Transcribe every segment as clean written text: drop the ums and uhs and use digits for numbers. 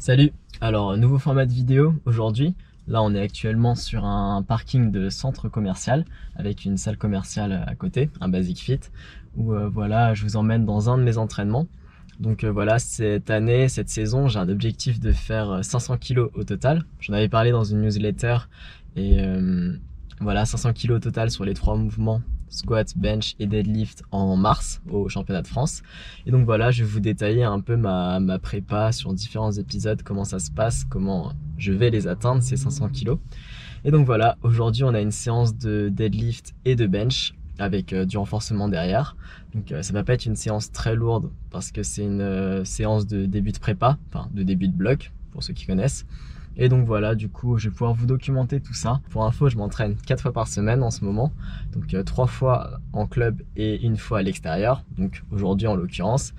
Salut! Alors, nouveau format de vidéo aujourd'hui. Là, on est actuellement sur un parking de centre commercial avec une salle commerciale à côté, un Basic Fit, où voilà, je vous emmène dans un de mes entraînements. Donc voilà, cette année, cette saison, j'ai un objectif de faire 500 kg au total. J'en avais parlé dans une newsletter et voilà, 500 kg au total sur les 3 mouvements, squat, bench et deadlift en mars au championnat de France. Et donc voilà, je vais vous détailler un peu ma prépa sur différents épisodes, comment ça se passe, comment je vais les atteindre, ces 500 kg. Et donc voilà, aujourd'hui on a une séance de deadlift et de bench avec du renforcement derrière. Donc ça va pas être une séance très lourde parce que c'est une séance de début de prépa, enfin de début de bloc pour ceux qui connaissent. Et donc voilà, du coup je vais pouvoir vous documenter tout ça. Pour info, je m'entraîne 4 fois par semaine en ce moment, donc 3 fois en club et 1 fois à l'extérieur, donc aujourd'hui en l'occurrence.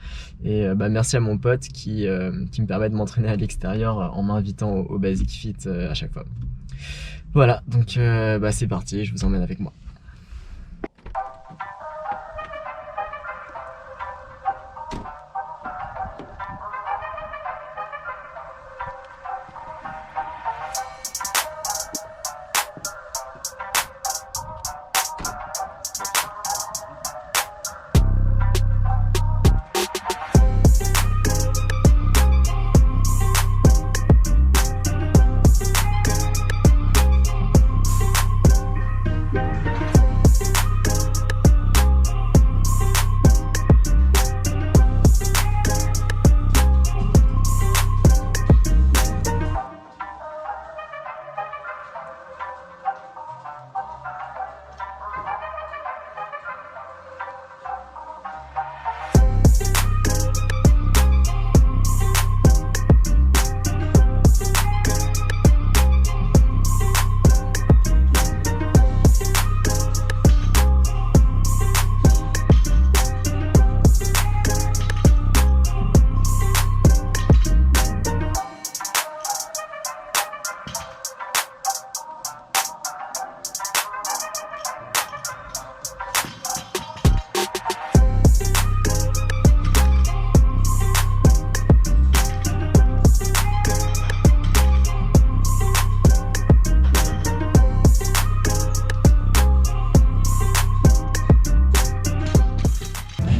Et merci à mon pote qui me permet de m'entraîner à l'extérieur en m'invitant au Basic Fit à chaque fois. Voilà, donc c'est parti, je vous emmène avec moi.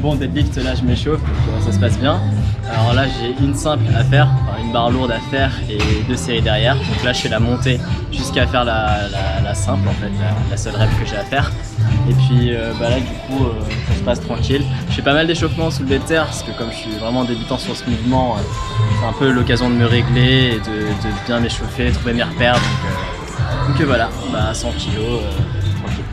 Bon, deadlift, là je m'échauffe, donc ça se passe bien. Alors là j'ai une simple à faire, enfin, une barre lourde à faire et 2 séries derrière. Donc là je fais la montée jusqu'à faire la simple en fait, la seule rep que j'ai à faire. Et puis là du coup ça se passe tranquille. Je fais pas mal d'échauffement sous le terre parce que comme je suis vraiment débutant sur ce mouvement, c'est un peu l'occasion de me régler et de bien m'échauffer, trouver mes repères. Donc voilà, 100 kg tranquille.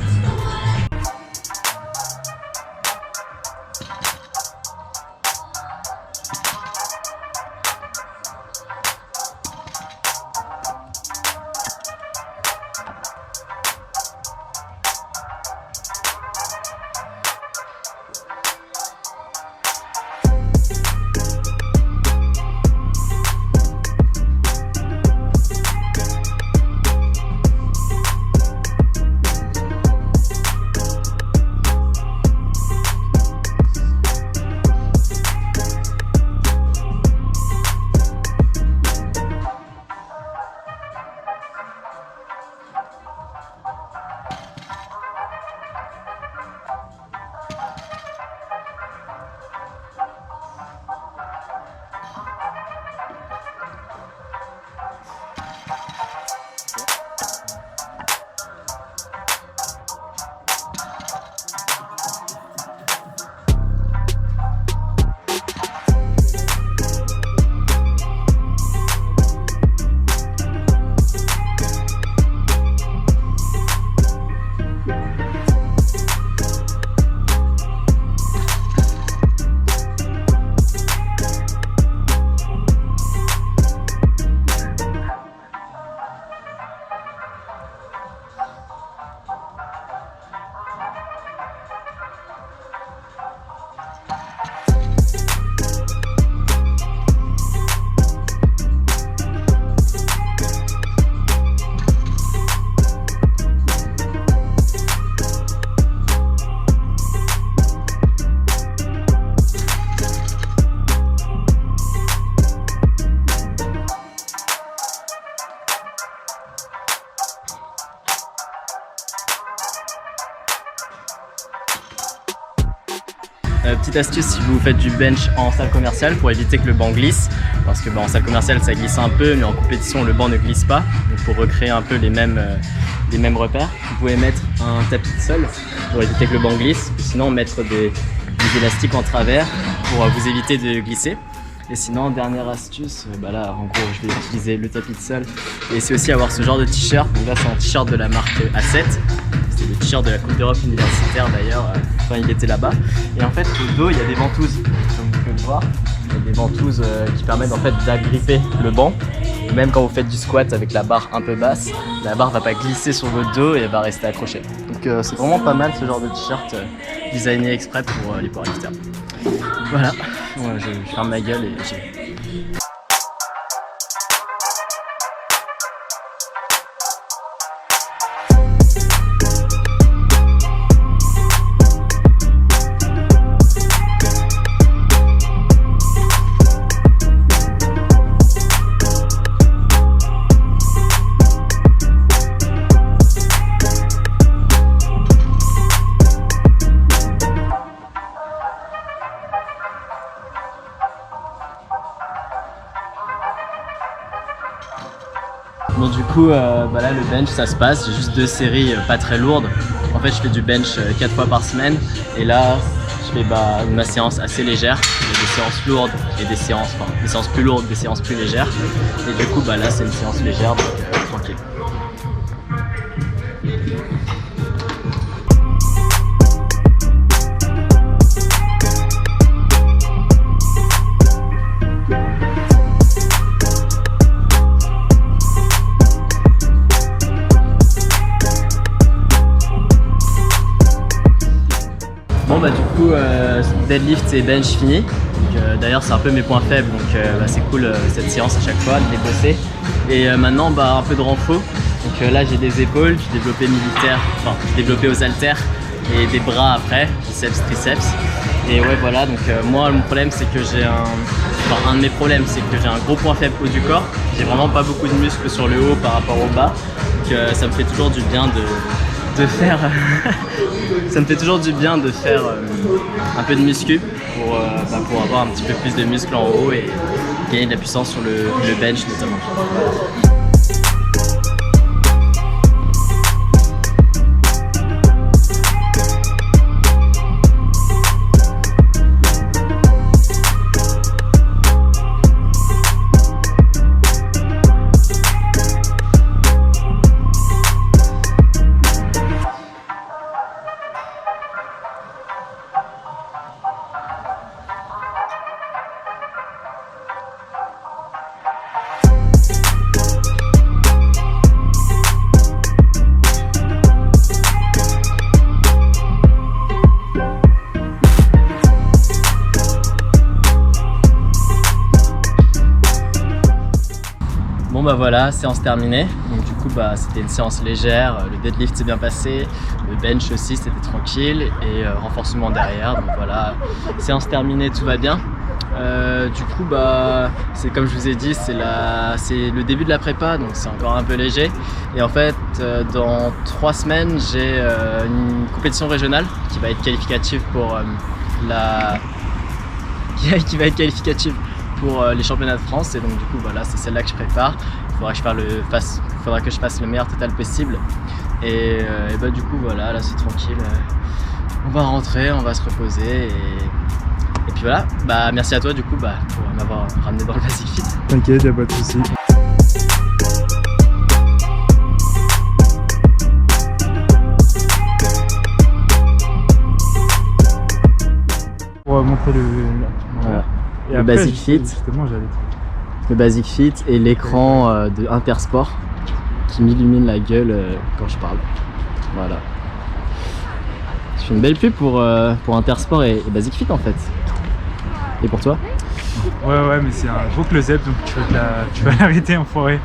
Petite astuce si vous faites du bench en salle commerciale pour éviter que le banc glisse, parce que en salle commerciale ça glisse un peu, mais en compétition le banc ne glisse pas. Donc pour recréer un peu les mêmes repères, vous pouvez mettre un tapis de sol pour éviter que le banc glisse, sinon mettre des élastiques en travers pour vous éviter de glisser. Et sinon, dernière astuce, là en gros je vais utiliser le tapis de sol et c'est aussi avoir ce genre de t-shirt. Donc là c'est un t-shirt de la marque A7, c'est le t-shirt de la Coupe d'Europe universitaire d'ailleurs quand il était là-bas. Et en fait au dos il y a des ventouses, comme vous pouvez le voir, il y a des ventouses qui permettent en fait d'agripper le banc. Et même quand vous faites du squat avec la barre un peu basse, la barre va pas glisser sur votre dos et elle va rester accrochée. Donc c'est vraiment pas mal ce genre de t-shirt designé exprès pour les powerlifters. Voilà, ouais, je ferme ma gueule et j'y vais. Bon du coup là le bench ça se passe, j'ai juste 2 séries pas très lourdes. En fait je fais du bench 4 fois par semaine et là je fais ma séance assez légère. Il y a des séances lourdes et des séances plus lourdes, des séances plus légères. Et du coup là c'est une séance légère donc tranquille. Bon du coup deadlift et bench fini. D'ailleurs c'est un peu mes points faibles donc c'est cool cette séance à chaque fois de les bosser. Et maintenant un peu de renfo. Donc là j'ai des épaules, du développé militaire, du développé aux haltères et des bras après, biceps, triceps. Et ouais voilà donc moi mon problème c'est que j'ai un de mes problèmes c'est que j'ai un gros point faible haut du corps. J'ai vraiment pas beaucoup de muscles sur le haut par rapport au bas. Donc ça me fait toujours du bien de faire ça me fait toujours du bien de faire un peu de muscu pour avoir un petit peu plus de muscles en haut et gagner de la puissance sur le bench notamment. Bon voilà, séance terminée. Donc du coup c'était une séance légère, le deadlift s'est bien passé, le bench aussi c'était tranquille et renforcement derrière. Donc voilà, séance terminée, tout va bien. Du coup c'est comme je vous ai dit, c'est le début de la prépa, donc c'est encore un peu léger. Et en fait dans 3 semaines j'ai une compétition régionale qui va être qualificative pour pour les championnats de France. Et donc du coup voilà, c'est celle-là que je prépare. Il faudra que je fasse le meilleur total possible. Et du coup voilà, là c'est tranquille. On va rentrer, on va se reposer et puis voilà. Merci à toi du coup pour m'avoir ramené dans le Basic Fit. T'inquiète, y'a pas de soucis. On va montrer voilà. Et le après, Basic Fit. Justement, j'allais te... Le Basic Fit et l'écran de Intersport qui m'illumine la gueule quand je parle. Voilà. Je fais une belle pub pour Intersport et Basic Fit en fait. Et pour toi? Ouais, mais c'est un gros close-up donc tu vas l'arrêter en forêt.